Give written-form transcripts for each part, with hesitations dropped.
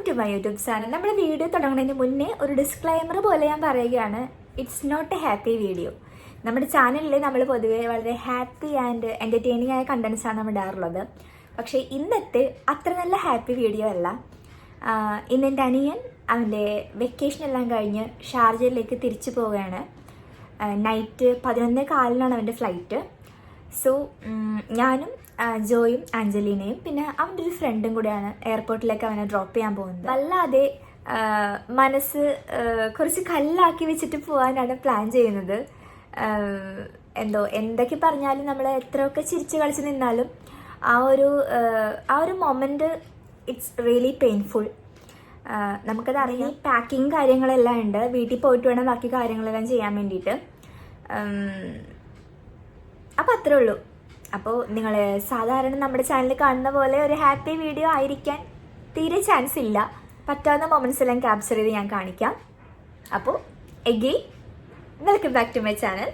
To my YouTube channel. നമ്മുടെ video തുടങ്ങുന്നതിന് മുന്നേ ഒരു ഡിസ്ക്ലൈമർ പോലെ ഞാൻ പറയുകയാണ്, it's not a happy video. നമ്മുടെ ചാനലിൽ നമ്മൾ പൊതുവേ വളരെ ഹാപ്പി ആൻഡ് എൻ്റർടൈനിങ് ആയ കണ്ടൻസാണ് നമ്മൾ ഇടാറുള്ളത്. പക്ഷേ ഇന്നത്തെ അത്ര നല്ല ഹാപ്പി വീഡിയോ അല്ല. ഇന്ന് എൻ്റെ അനിയൻ അവൻ്റെ വെക്കേഷൻ എല്ലാം കഴിഞ്ഞ് ഷാർജയിലേക്ക് തിരിച്ചു പോവുകയാണ്. നൈറ്റ് 11:15 അവൻ്റെ ഫ്ലൈറ്റ്. സോ ഞാനും ജോയും ആഞ്ചലീനയും പിന്നെ അവൻ്റെ ഒരു ഫ്രണ്ടും കൂടെയാണ് എയർപോർട്ടിലേക്ക് അവനെ ഡ്രോപ്പ് ചെയ്യാൻ പോകുന്നത്. വല്ലാതെ മനസ്സ് കുറച്ച് കല്ലാക്കി വെച്ചിട്ട് പോകാനാണ് പ്ലാൻ ചെയ്യുന്നത്. എന്തൊക്കെ പറഞ്ഞാലും നമ്മൾ എത്രയൊക്കെ ചിരിച്ച് കളിച്ച് നിന്നാലും ആ ഒരു മൊമെൻറ്റ് ഇറ്റ്സ് റിയലി പെയിൻഫുൾ. നമുക്കത് അറിയാം. പാക്കിങ് കാര്യങ്ങളെല്ലാം ഉണ്ട്. വീട്ടിൽ പോയിട്ട് വേണം ബാക്കി കാര്യങ്ങളെല്ലാം ചെയ്യാൻ വേണ്ടിയിട്ട്. അപ്പോൾ അത്രേ ഉള്ളൂ. അപ്പോൾ നിങ്ങൾ സാധാരണ നമ്മുടെ ചാനലിൽ കാണുന്ന പോലെ ഒരു ഹാപ്പി വീഡിയോ ആയിരിക്കാൻ തീരെ ചാൻസ് ഇല്ല. പറ്റാവുന്ന മൊമെൻറ്റ്സ് എല്ലാം ക്യാപ്ചർ ചെയ്ത് ഞാൻ കാണിക്കാം. അപ്പോൾ again welcome back to my channel.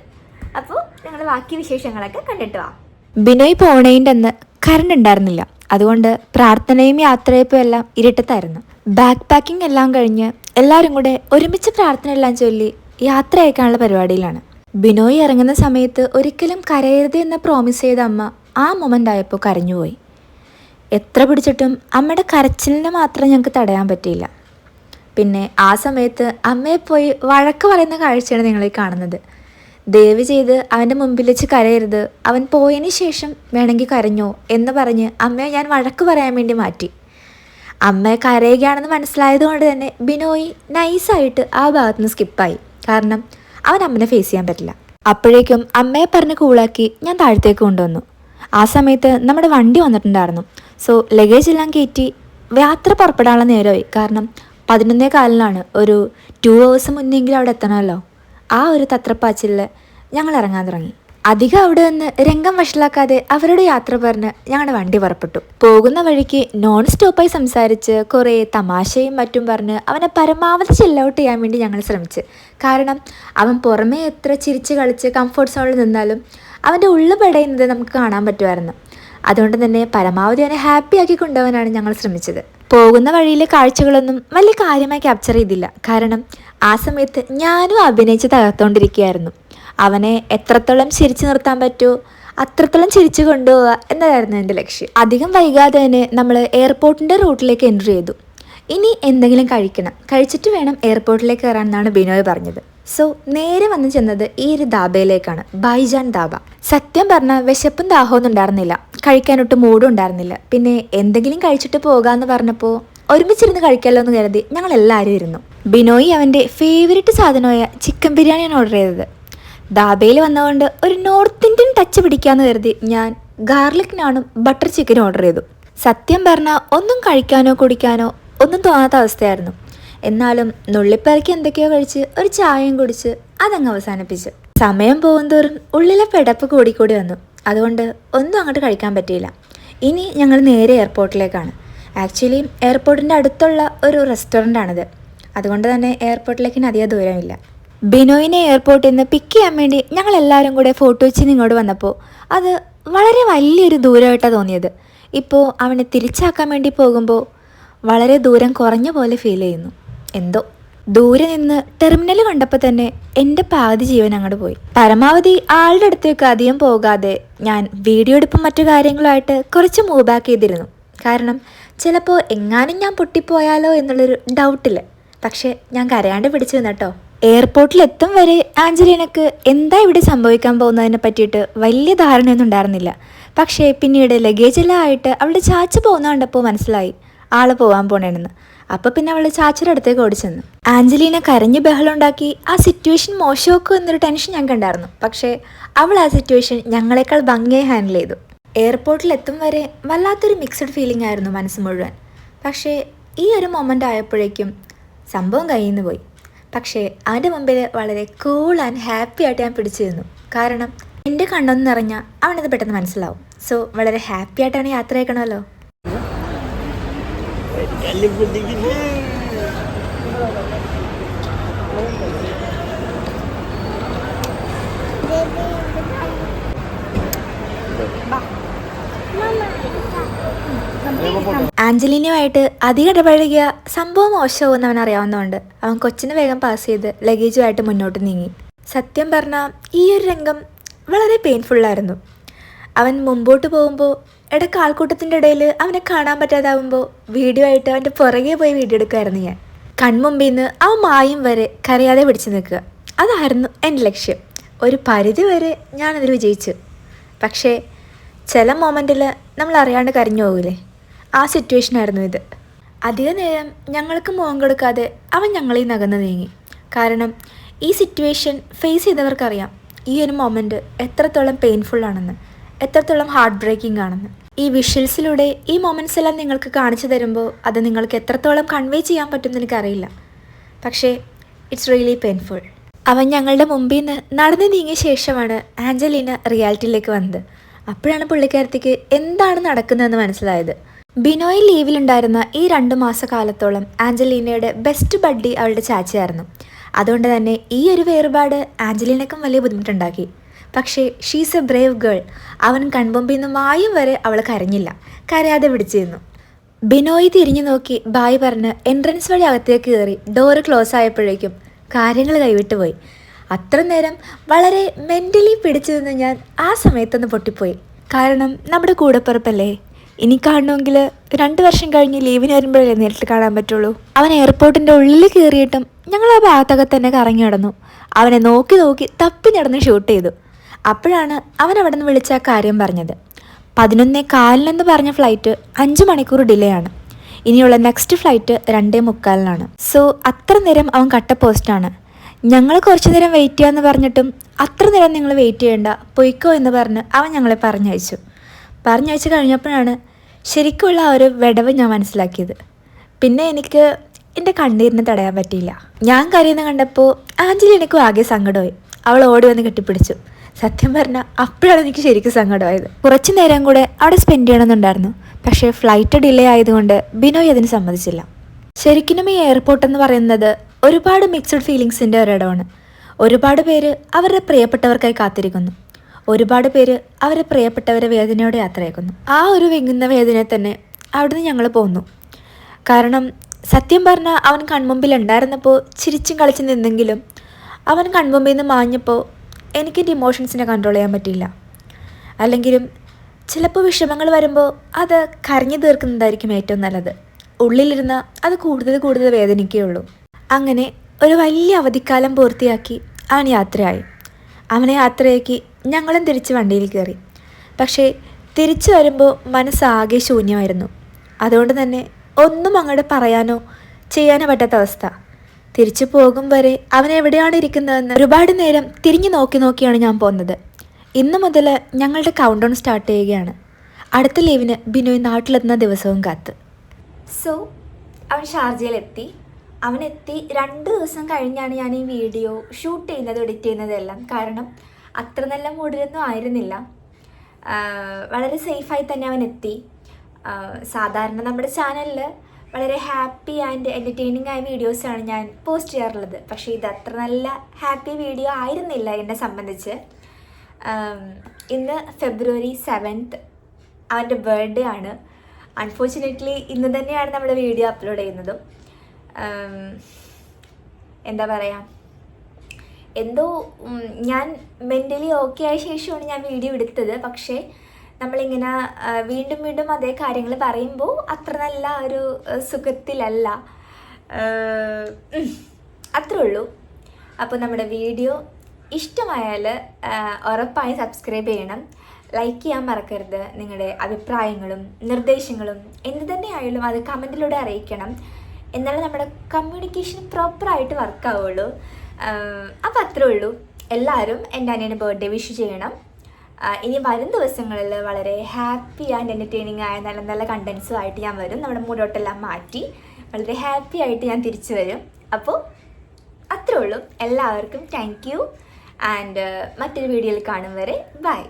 അപ്പോൾ ഞങ്ങൾ ബാക്കി വിശേഷങ്ങളൊക്കെ കണ്ടിട്ട് വാ. ബിനോയ് പോണേൻ്റെ അന്ന് കറണ്ട് ഉണ്ടായിരുന്നില്ല. അതുകൊണ്ട് പ്രാർത്ഥനയും യാത്രയപ്പും എല്ലാം ഇരുട്ടത്തായിരുന്നു. ബാക്ക് പാക്കിംഗ് എല്ലാം കഴിഞ്ഞ് എല്ലാവരും കൂടെ ഒരുമിച്ച് പ്രാർത്ഥന എല്ലാം ചൊല്ലി യാത്ര അയക്കാനുള്ള പരിപാടിയിലാണ്. ബിനോയ് ഇറങ്ങുന്ന സമയത്ത് ഒരിക്കലും കരയരുത് എന്ന് പ്രോമിസ് ചെയ്ത അമ്മ ആ മൊമെൻ്റ് ആയപ്പോൾ കരഞ്ഞുപോയി. എത്ര പിടിച്ചിട്ടും അമ്മയുടെ കരച്ചിലിനെ മാത്രം ഞങ്ങൾക്ക് തടയാൻ പറ്റിയില്ല. പിന്നെ ആ സമയത്ത് അമ്മയെ പോയി വഴക്ക് പറയുന്ന കാഴ്ചയാണ് നിങ്ങളീ കാണുന്നത്. ദയവ് ചെയ്ത് അവൻ്റെ മുമ്പിൽ വെച്ച് കരയരുത്, അവൻ പോയതിന് ശേഷം വേണമെങ്കിൽ കരഞ്ഞോ എന്ന് പറഞ്ഞ് അമ്മയെ ഞാൻ വഴക്ക് പറയാൻ വേണ്ടി മാറ്റി. അമ്മയെ കരയുകയാണെന്ന് മനസ്സിലായതുകൊണ്ട് തന്നെ ബിനോയ് നൈസായിട്ട് ആ ഭാഗത്തുനിന്ന് സ്കിപ്പായി. കാരണം അവൻ അമ്മനെ ഫേസ് ചെയ്യാൻ പറ്റില്ല. അപ്പോഴേക്കും അമ്മയെ പറഞ്ഞ് കൂളാക്കി ഞാൻ താഴത്തേക്ക് കൊണ്ടുവന്നു. ആ സമയത്ത് നമ്മുടെ വണ്ടി വന്നിട്ടുണ്ടായിരുന്നു. സോ ലഗേജ് എല്ലാം കയറ്റി യാത്ര പുറപ്പെടാനുള്ള നേരമായി. കാരണം 11:15 ഒരു 2 hours മുന്നെങ്കിലും അവിടെ എത്തണമല്ലോ. ആ ഒരു തത്രപ്പാച്ചിലിൽ ഞങ്ങൾ ഇറങ്ങാൻ തുടങ്ങി. അധികം അവിടെ നിന്ന് രംഗം വഷളാക്കാതെ അവരുടെ യാത്ര പറഞ്ഞ് ഞങ്ങളുടെ വണ്ടി പുറപ്പെട്ടു. പോകുന്ന വഴിക്ക് നോൺ സ്റ്റോപ്പായി സംസാരിച്ച് കുറേ തമാശയും മറ്റും പറഞ്ഞ് അവനെ പരമാവധി ചില്ലൗട്ട് ചെയ്യാൻ വേണ്ടി ഞങ്ങൾ ശ്രമിച്ച്. കാരണം അവൻ പുറമേ എത്ര ചിരിച്ച് കളിച്ച് കംഫർട്ട് സോണിൽ നിന്നാലും അവൻ്റെ ഉള്ളു പടയുന്നത് നമുക്ക് കാണാൻ പറ്റുമായിരുന്നു. അതുകൊണ്ട് തന്നെ പരമാവധി അവനെ ഹാപ്പി ആക്കി കൊണ്ടുപോകാനാണ് ഞങ്ങൾ ശ്രമിച്ചത്. പോകുന്ന വഴിയിലെ കാഴ്ചകളൊന്നും വലിയ കാര്യമായി ക്യാപ്ചർ ചെയ്തില്ല. കാരണം ആ സമയത്ത് ഞാനും അഭിനയിച്ച് തകർത്തുകൊണ്ടിരിക്കുകയായിരുന്നു. അവനെ എത്രത്തോളം ചിരിച്ചു നിർത്താൻ പറ്റുമോ അത്രത്തോളം ചിരിച്ചു കൊണ്ടുപോവുക എന്നതായിരുന്നു എൻ്റെ ലക്ഷ്യം. അധികം വൈകാതെ തന്നെ നമ്മൾ എയർപോർട്ടിൻ്റെ റൂട്ടിലേക്ക് എൻ്റർ ചെയ്തു. ഇനി എന്തെങ്കിലും കഴിക്കണം, കഴിച്ചിട്ട് വേണം എയർപോർട്ടിലേക്ക് കയറാൻ എന്നാണ് ബിനോയ് പറഞ്ഞത്. സോ നേരെ വന്ന് ചെന്നത് ഈ ഒരു ധാബയിലേക്കാണ്, ബൈജാൻ ധാബ. സത്യം പറഞ്ഞാൽ വിശപ്പും ദാഹമൊന്നും ഉണ്ടായിരുന്നില്ല, കഴിക്കാനൊട്ട് മൂടും ഉണ്ടായിരുന്നില്ല. പിന്നെ എന്തെങ്കിലും കഴിച്ചിട്ട് പോകാമെന്ന് പറഞ്ഞപ്പോൾ ഒരുമിച്ചിരുന്ന് കഴിക്കാമല്ലോ എന്ന് കരുതി ഞങ്ങൾ എല്ലാവരും ഇരുന്നു. ബിനോയ് അവൻ്റെ ഫേവറേറ്റ് സാധനമായ ചിക്കൻ ബിരിയാണിയാണ് ഓർഡർ ചെയ്തത്. ധാബയിൽ വന്നതുകൊണ്ട് ഒരു നോർത്ത് ഇന്ത്യൻ ടച്ച് പിടിക്കാമെന്ന് കരുതി ഞാൻ ഗാർലിക് നാണും ബട്ടർ ചിക്കനും ഓർഡർ ചെയ്തു. സത്യം പറഞ്ഞാൽ ഒന്നും കഴിക്കാനോ കുടിക്കാനോ ഒന്നും തോന്നാത്ത അവസ്ഥയായിരുന്നു. എന്നാലും നുള്ളിപ്പറക്കി എന്തൊക്കെയോ കഴിച്ച് ഒരു ചായയും കുടിച്ച് അതങ്ങ് അവസാനിപ്പിച്ചു. സമയം പോകുന്തോറും ഉള്ളിലെ പിടപ്പ് കൂടിക്കൂടി വന്നു. അതുകൊണ്ട് ഒന്നും അങ്ങോട്ട് കഴിക്കാൻ പറ്റിയില്ല. ഇനി ഞങ്ങൾ നേരെ എയർപോർട്ടിലേക്കാണ്. ആക്ച്വലി എയർപോർട്ടിൻ്റെ അടുത്തുള്ള ഒരു റെസ്റ്റോറൻ്റാണിത്. അതുകൊണ്ട് തന്നെ എയർപോർട്ടിലേക്ക് അധികം ദൂരമില്ല. ബിനോയിനെ എയർപോർട്ടിൽ നിന്ന് പിക്ക് ചെയ്യാൻ വേണ്ടി ഞങ്ങൾ എല്ലാവരും കൂടെ ഫോട്ടോ വെച്ച് ഇങ്ങോട്ട് വന്നപ്പോൾ അത് വളരെ വലിയൊരു ദൂരമായിട്ടാണ് തോന്നിയത്. ഇപ്പോൾ അവനെ തിരിച്ചാക്കാൻ വേണ്ടി പോകുമ്പോൾ വളരെ ദൂരം കുറഞ്ഞ പോലെ ഫീൽ ചെയ്യുന്നു. എന്തോ ദൂരെ നിന്ന് ടെർമിനൽ കണ്ടപ്പോൾ തന്നെ എൻ്റെ പാതി ജീവൻ അങ്ങോട്ട് പോയി. പരമാവധി ആളുടെ അടുത്തേക്ക് അധികം പോകാതെ ഞാൻ വീഡിയോ എടുപ്പും മറ്റു കാര്യങ്ങളുമായിട്ട് കുറച്ച് മൂവ് ബാക്ക് ചെയ്തിരുന്നു. കാരണം ചിലപ്പോൾ എങ്ങാനും ഞാൻ പൊട്ടിപ്പോയാലോ എന്നുള്ളൊരു ഡൗട്ടില്ല. പക്ഷേ ഞാൻ കരയാണ്ട് പിടിച്ചു നിന്നട്ടോ. എയർപോർട്ടിലെത്തും വരെ ആഞ്ചലീനക്ക് എന്താ ഇവിടെ സംഭവിക്കാൻ പോകുന്നതിനെ പറ്റിയിട്ട് വലിയ ധാരണയൊന്നും ഉണ്ടായിരുന്നില്ല. പക്ഷേ പിന്നീട് ലഗേജെല്ലാം ആയിട്ട് അവളുടെ ചാച്ച പോകുന്ന കണ്ടപ്പോൾ മനസ്സിലായി ആള് പോകാൻ പോണേണെന്ന്. അപ്പോൾ പിന്നെ അവൾ ചാച്ചയുടെ അടുത്തേക്ക് ഓടിച്ചെന്നു. ആഞ്ചലീന കരഞ്ഞ് ബഹളമുണ്ടാക്കി ആ സിറ്റുവേഷൻ മോശമാക്കും എന്നൊരു ടെൻഷൻ ഞങ്ങൾക്ക് ഉണ്ടായിരുന്നു. പക്ഷേ അവൾ ആ സിറ്റുവേഷൻ ഞങ്ങളെക്കാൾ ഭംഗിയായി ഹാൻഡിൽ ചെയ്തു. എയർപോർട്ടിലെത്തും വരെ വല്ലാത്തൊരു മിക്സഡ് ഫീലിംഗ് ആയിരുന്നു മനസ്സ് മുഴുവൻ. പക്ഷേ ഈ ഒരു മൊമെൻ്റ് ആയപ്പോഴേക്കും സംഭവം കയ്യിൽ നിന്ന് പോയി. പക്ഷേ അവൻ്റെ മുമ്പിൽ വളരെ കൂൾ ആൻഡ് ഹാപ്പി ആയിട്ട് ഞാൻ പിടിച്ചു നിന്നു. കാരണം എൻ്റെ കണ്ണൊന്നും നിറഞ്ഞാൽ അവനത് പെട്ടെന്ന് മനസ്സിലാവും. സോ വളരെ ഹാപ്പി ആയിട്ടാണ് യാത്ര അയക്കണമല്ലോ. ആഞ്ചലീനുമായിട്ട് അധികം ഇടപഴകിയ സംഭവം മോശമാവുമെന്ന് അവൻ അറിയാവുന്നതുകൊണ്ട് അവൻ കൊച്ചിനെ വേഗം പാസ് ചെയ്ത് ലഗേജുമായിട്ട് മുന്നോട്ട് നീങ്ങി. സത്യം പറഞ്ഞാൽ ഈ ഒരു രംഗം വളരെ പെയിൻഫുള്ളായിരുന്നു. അവൻ മുമ്പോട്ട് പോകുമ്പോൾ ഇടയ്ക്ക് ആൾക്കൂട്ടത്തിൻ്റെ ഇടയിൽ അവനെ കാണാൻ പറ്റാതാവുമ്പോൾ വീഡിയോ ആയിട്ട് അവൻ്റെ പുറകെ പോയി വീഡിയോ എടുക്കുമായിരുന്നു ഞാൻ. കൺമുമ്പിൽ നിന്ന് അവൻ മായും വരെ കരയാതെ പിടിച്ചു നിൽക്കുക, അതായിരുന്നു എൻ്റെ ലക്ഷ്യം. ഒരു പരിധി വരെ ഞാനതിൽ വിജയിച്ചു. പക്ഷേ ചില മൊമെൻറ്റിൽ നമ്മൾ അറിയാണ്ട് കരഞ്ഞു പോകില്ലേ, ആ സിറ്റുവേഷനായിരുന്നു ഇത്. അധിക നേരം ഞങ്ങൾക്ക് മുഖം കൊടുക്കാതെ അവൻ ഞങ്ങളിൽ നകന്നു നീങ്ങി. കാരണം ഈ സിറ്റുവേഷൻ ഫേസ് ചെയ്തവർക്കറിയാം ഈ ഒരു മൊമെൻറ്റ് എത്രത്തോളം പെയിൻഫുള്ളാണെന്ന്, എത്രത്തോളം ഹാർട്ട് ബ്രേക്കിംഗ് ആണെന്ന്. ഈ വിഷ്വൽസിലൂടെ ഈ മൊമെൻറ്റ്സ് എല്ലാം നിങ്ങൾക്ക് കാണിച്ചു തരുമ്പോൾ അത് നിങ്ങൾക്ക് എത്രത്തോളം കൺവേ ചെയ്യാൻ പറ്റുമെന്ന് എനിക്കറിയില്ല. പക്ഷേ ഇറ്റ്സ് റിയലി പെയിൻഫുൾ. അവൻ ഞങ്ങളുടെ മുമ്പിൽ നിന്ന് നടന്നു നീങ്ങിയ ശേഷമാണ് ആഞ്ചലീന റിയാലിറ്റിയിലേക്ക് വന്നത്. അപ്പോഴാണ് പുള്ളിക്കാരത്തിക്ക് എന്താണ് നടക്കുന്നതെന്ന് മനസ്സിലായത്. ബിനോയ് ലീവിലുണ്ടായിരുന്ന ഈ 2 മാസക്കാലത്തോളം ആഞ്ചലീനയുടെ ബെസ്റ്റ് ബഡ്ഡി അവളുടെ ചാച്ചയായിരുന്നു. അതുകൊണ്ട് തന്നെ ഈ ഒരു വേർപാട് ആഞ്ചലീനക്കും വലിയ ബുദ്ധിമുട്ടുണ്ടാക്കി. പക്ഷേ ഷീസ് എ ബ്രേവ് ഗേൾ. അവൻ കൺമുമ്പിൽ നിന്ന് മായും വരെ അവൾ കരഞ്ഞില്ല, കരയാതെ പിടിച്ചിരുന്നു. ബിനോയ് തിരിഞ്ഞു നോക്കി ബായ് പറഞ്ഞ് എൻട്രൻസ് വഴി അകത്തേക്ക് കയറി ഡോറ് ക്ലോസ് ആയപ്പോഴേക്കും കാര്യങ്ങൾ കൈവിട്ടു പോയി. അത്ര നേരം വളരെ മെൻ്റലി പിടിച്ചു നിന്ന് ഞാൻ ആ സമയത്തൊന്ന് പൊട്ടിപ്പോയി. കാരണം നമ്മുടെ കൂടെപ്പിറപ്പല്ലേ, ഇനി കാണണമെങ്കിൽ 2 വർഷം കഴിഞ്ഞ് ലീവിന് വരുമ്പോഴല്ലേ നേരിട്ട് കാണാൻ പറ്റുള്ളൂ. അവൻ എയർപോർട്ടിൻ്റെ ഉള്ളിൽ കയറിയിട്ടും ഞങ്ങൾ ആ ഭാഗത്തൊക്കെ തന്നെ കറങ്ങി നടന്നു. അവനെ നോക്കി നോക്കി തപ്പി നടന്ന് ഷൂട്ട് ചെയ്തു. അപ്പോഴാണ് അവൻ അവിടെ നിന്ന് വിളിച്ച ആ കാര്യം പറഞ്ഞത്. 11:15 പറഞ്ഞ ഫ്ലൈറ്റ് 5 മണിക്കൂർ ഡിലേ ആണ്. ഇനിയുള്ള നെക്സ്റ്റ് ഫ്ലൈറ്റ് 2:45. സോ അത്ര നേരം അവൻ കട്ട പോസ്റ്റാണ്. ഞങ്ങൾ കുറച്ച് നേരം വെയിറ്റ് ചെയ്യാമെന്ന് പറഞ്ഞിട്ടും അത്ര നേരം നിങ്ങൾ വെയിറ്റ് ചെയ്യേണ്ട, പൊയ്ക്കോ എന്ന് പറഞ്ഞ് അവൻ ഞങ്ങളെ പറഞ്ഞയച്ചു കഴിഞ്ഞപ്പോഴാണ് ശരിക്കുള്ള ആ ഒരു വിടവ് ഞാൻ മനസ്സിലാക്കിയത്. പിന്നെ എനിക്ക് എൻ്റെ കണ്ണീരിന് തടയാൻ പറ്റിയില്ല. ഞാൻ കരയുന്ന കണ്ടപ്പോൾ ആഞ്ചലീനയ്ക്കും ആകെ സങ്കടമായി. അവൾ ഓടി വന്ന് കെട്ടിപ്പിടിച്ചു. സത്യം പറഞ്ഞാൽ അപ്പോഴാണ് എനിക്ക് ശരിക്കും സങ്കടമായത്. കുറച്ച് നേരം കൂടെ അവിടെ സ്പെൻഡ് ചെയ്യണമെന്നുണ്ടായിരുന്നു. പക്ഷേ ഫ്ലൈറ്റ് ഡിലേ ആയതുകൊണ്ട് ബിനോയ് അതിന് സമ്മതിച്ചില്ല. ശരിക്കും ഈ എയർപോർട്ട് എന്ന് പറയുന്നത് ഒരുപാട് മിക്സഡ് ഫീലിങ്സിൻ്റെ ഒരിടമാണ്. ഒരുപാട് പേര് അവരുടെ പ്രിയപ്പെട്ടവർക്കായി കാത്തിരിക്കുന്നു. ഒരുപാട് പേര് അവരുടെ പ്രിയപ്പെട്ടവരെ വേദനയോടെ യാത്രയാക്കുന്നു. ആ ഒരു വിങ്ങുന്ന വേദനയെ തന്നെ അവിടുന്ന് ഞങ്ങൾ പോന്നു. കാരണം സത്യം പറഞ്ഞാൽ അവൻ കൺമുമ്പിൽ ഉണ്ടായിരുന്നപ്പോൾ ചിരിച്ചും കളിച്ചും നിന്നെങ്കിലും അവൻ കൺമുമ്പിൽ നിന്ന് മാഞ്ഞപ്പോൾ എനിക്കെൻ്റെ ഇമോഷൻസിനെ കൺട്രോൾ ചെയ്യാൻ പറ്റിയില്ല. അല്ലെങ്കിലും ചിലപ്പോൾ വിഷമങ്ങൾ വരുമ്പോൾ അത് കരഞ്ഞു തീർക്കുന്നതായിരിക്കും ഏറ്റവും നല്ലത്. ഉള്ളിലിരുന്ന അത് കൂടുതൽ വേദനിക്കുകയുള്ളൂ. അങ്ങനെ ഒരു വലിയ അവധിക്കാലം പൂർത്തിയാക്കി അവൻ യാത്രയായി. അവനെ യാത്രയാക്കി ഞങ്ങളും തിരിച്ച് വണ്ടിയിൽ കയറി. പക്ഷേ തിരിച്ചു വരുമ്പോൾ മനസ്സാകെ ശൂന്യമായിരുന്നു. അതുകൊണ്ട് തന്നെ ഒന്നും അങ്ങോട്ട് പറയാനോ ചെയ്യാനോ പറ്റാത്ത അവസ്ഥ. തിരിച്ചു പോകും വരെ അവൻ എവിടെയാണ് ഇരിക്കുന്നതെന്ന് ഒരുപാട് നേരം തിരിഞ്ഞു നോക്കിയാണ് ഞാൻ പോകുന്നത്. ഇന്നു മുതൽ ഞങ്ങളുടെ കൗണ്ട് ഡൗൺ സ്റ്റാർട്ട് ചെയ്യുകയാണ്. അടുത്ത ലീവിന് ബിനോയ് നാട്ടിലെത്തുന്ന ദിവസവും കാത്ത്. സോ അവൻ ഷാർജയിലെത്തി. അവനെത്തി 2 ദിവസം കഴിഞ്ഞാണ് ഞാൻ ഈ വീഡിയോ ഷൂട്ട് ചെയ്യുന്നത്, എഡിറ്റ് ചെയ്യുന്നതെല്ലാം. കാരണം അത്ര നല്ല മൂഡിലൊന്നും ആയിരുന്നില്ല. വളരെ സേഫായി തന്നെ അവൻ എത്തി. സാധാരണ നമ്മുടെ ചാനലിൽ വളരെ ഹാപ്പി ആൻഡ് എൻ്റർടൈനിങ് ആയ വീഡിയോസാണ് ഞാൻ പോസ്റ്റ് ചെയ്യാറുള്ളത്. പക്ഷേ ഇത് അത്ര നല്ല ഹാപ്പി വീഡിയോ ആയിരുന്നില്ല എന്നെ സംബന്ധിച്ച്. ഇന്ന് February 7th അവൻ്റെ ബർത്ത്ഡേ ആണ്. അൺഫോർച്ചുനേറ്റ്ലി ഇന്ന് തന്നെയാണ് നമ്മൾ വീഡിയോ അപ്ലോഡ് ചെയ്യുന്നതും. എന്താ പറയുക, എന്തോ ഞാൻ മെൻ്റലി ഓക്കെ ആയ ശേഷമാണ് ഞാൻ വീഡിയോ എടുത്തത്. പക്ഷേ നമ്മളിങ്ങനെ വീണ്ടും അതേ കാര്യങ്ങൾ പറയുമ്പോൾ അത്ര നല്ല ഒരു സുഖത്തിലല്ല. അത്രേ ഉള്ളൂ. അപ്പോൾ നമ്മുടെ വീഡിയോ ഇഷ്ടമായാൽ ഉറപ്പായി സബ്സ്ക്രൈബ് ചെയ്യണം. ലൈക്ക് ചെയ്യാൻ മറക്കരുത്. നിങ്ങളുടെ അഭിപ്രായങ്ങളും നിർദ്ദേശങ്ങളും എന്ത് തന്നെ ആയാലും അത് കമൻറ്റിലൂടെ അറിയിക്കണം. എന്നാലേ നമ്മുടെ കമ്മ്യൂണിക്കേഷൻ പ്രോപ്പറായിട്ട് വർക്കാവുള്ളൂ. അപ്പോൾ അത്രേ ഉള്ളൂ. എല്ലാവരും എൻ്റെ അനിയന് ബർത്ത്ഡേ വിഷ് ചെയ്യണം. ഇനി വരും ദിവസങ്ങളിൽ വളരെ ഹാപ്പി ആൻഡ് എൻ്റർടൈനിങ് ആയ നല്ല നല്ല കണ്ടൻസുമായിട്ട് ഞാൻ വരും. നമ്മുടെ മൂടോട്ടെല്ലാം മാറ്റി വളരെ ഹാപ്പി ആയിട്ട് ഞാൻ തിരിച്ചു വരും. അപ്പോൾ അത്രേ ഉള്ളൂ. എല്ലാവർക്കും താങ്ക് യു ആൻഡ് മറ്റൊരു വീഡിയോയിൽ കാണും വരെ ബൈ.